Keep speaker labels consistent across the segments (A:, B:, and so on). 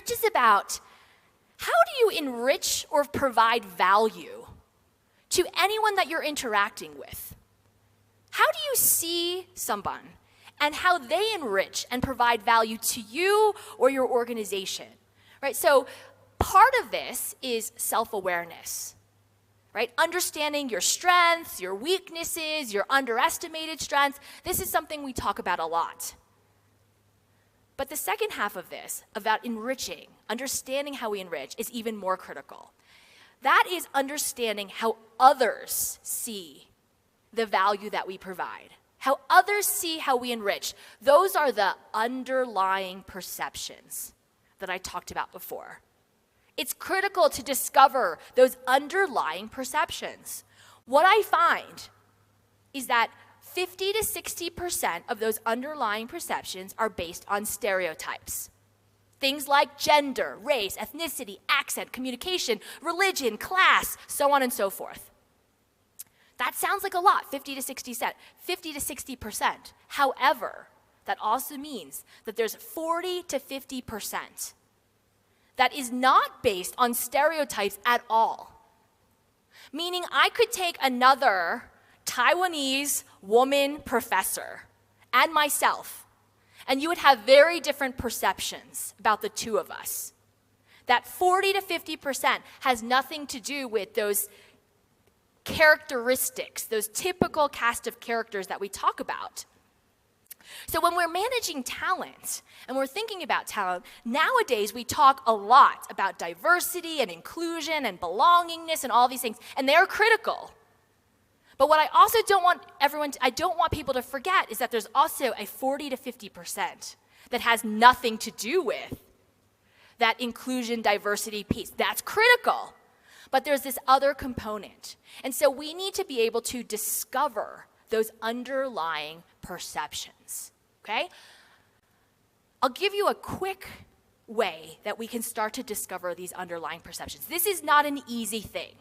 A: Enrich is about how do you enrich or provide value to anyone that you're interacting with? How do you see someone and how they enrich and provide value to you or your organization, right? So part of this is self-awareness, right? Understanding your strengths, your weaknesses, your underestimated strengths. This is something we talk about a lot. But the second half of this, about enriching, understanding how we enrich, is even more critical. That is understanding how others see the value that we provide, how others see how we enrich. Those are the underlying perceptions that I talked about before. It's critical to discover those underlying perceptions. What I find is that 50 to 60% of those underlying perceptions are based on stereotypes. Things like gender, race, ethnicity, accent, communication, religion, class, so on and so forth. That sounds like a lot, 50 to 60%. However, that also means that there's 40 to 50% that is not based on stereotypes at all. Meaning I could take another Taiwanese woman professor and myself, and you would have very different perceptions about the two of us. That 40 to 50% has nothing to do with those characteristics, those typical cast of characters that we talk about. So when we're managing talent and we're thinking about talent, nowadays we talk a lot about diversity and inclusion and belongingness and all these things, and they're critical. But what I also don't want people to forget is that there's also a 40 to 50% that has nothing to do with that inclusion, diversity piece. That's critical. But there's this other component. And so we need to be able to discover those underlying perceptions, okay? I'll give you a quick way that we can start to discover these underlying perceptions. This is not an easy thing.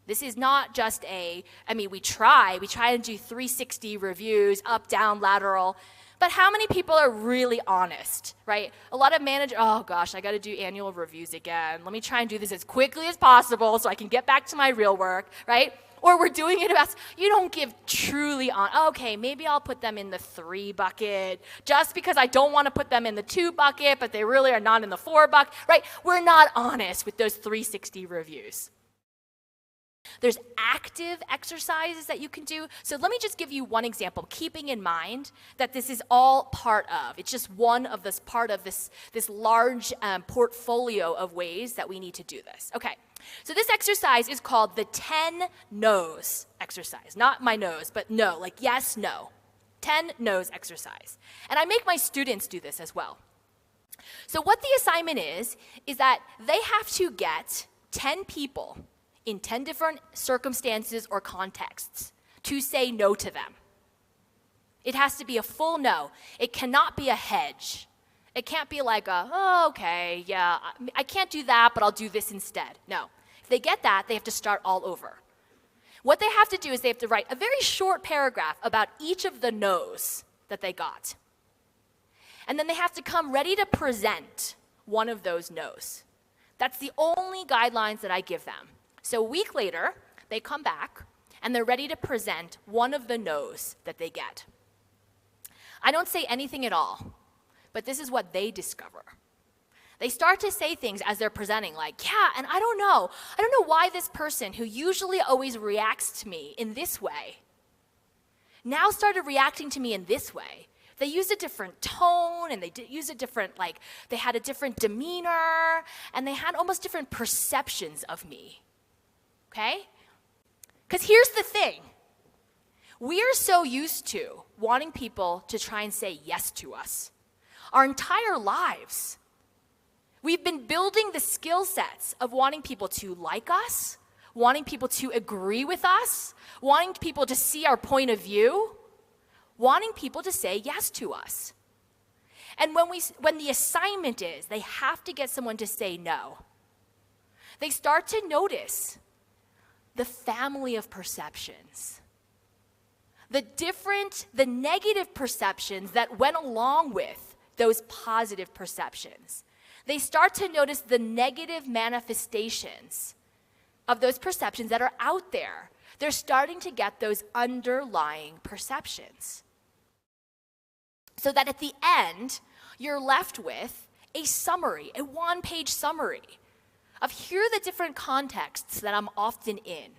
A: This is not just we try and do 360 reviews, up, down, lateral, but how many people are really honest, right? A lot of managers, oh gosh, I gotta do annual reviews again. Let me try and do this as quickly as possible so I can get back to my real work, right? Or we're doing it about, you don't give truly on, okay, maybe I'll put them in the 3 bucket just because I don't want to put them in the 2 bucket, but they really are not in the 4 bucket, right? We're not honest with those 360 reviews. There's active exercises that you can do. So let me just give you one example, keeping in mind that this is all part of, it's just one of this part of this large portfolio of ways that we need to do this. Okay, so this exercise is called the 10 no's exercise. Not my nose, but no, like yes, no. 10 no's exercise. And I make my students do this as well. So what the assignment is that they have to get 10 people in 10 different circumstances or contexts to say no to them. It has to be a full no. It cannot be a hedge. It can't be like okay, yeah, I can't do that, but I'll do this instead. No. If they get that, they have to start all over. What they have to do is they have to write a very short paragraph about each of the no's that they got. And then they have to come ready to present one of those no's. That's the only guidelines that I give them. So a week later, they come back, and they're ready to present one of the no's that they get. I don't say anything at all, but this is what they discover. They start to say things as they're presenting, like, yeah, and I don't know why this person who usually always reacts to me in this way now started reacting to me in this way. They used a different tone, and they used a different, they had a different demeanor, and they had almost different perceptions of me. Okay? Because here's the thing. We are so used to wanting people to try and say yes to us. Our entire lives, we've been building the skill sets of wanting people to like us, wanting people to agree with us, wanting people to see our point of view, wanting people to say yes to us. And when the assignment is they have to get someone to say no, they start to notice the family of perceptions, the negative perceptions that went along with those positive perceptions. They start to notice the negative manifestations of those perceptions that are out there. They're starting to get those underlying perceptions. So that at the end, you're left with a summary, a one-page summary of here are the different contexts that I'm often in.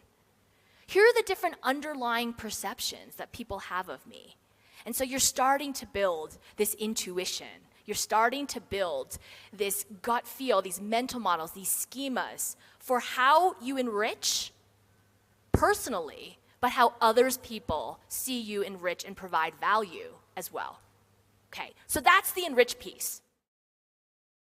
A: Here are the different underlying perceptions that people have of me. And so you're starting to build this intuition. You're starting to build this gut feel, these mental models, these schemas for how you enrich personally, but how others people see you enrich and provide value as well. Okay, so that's the enrich piece.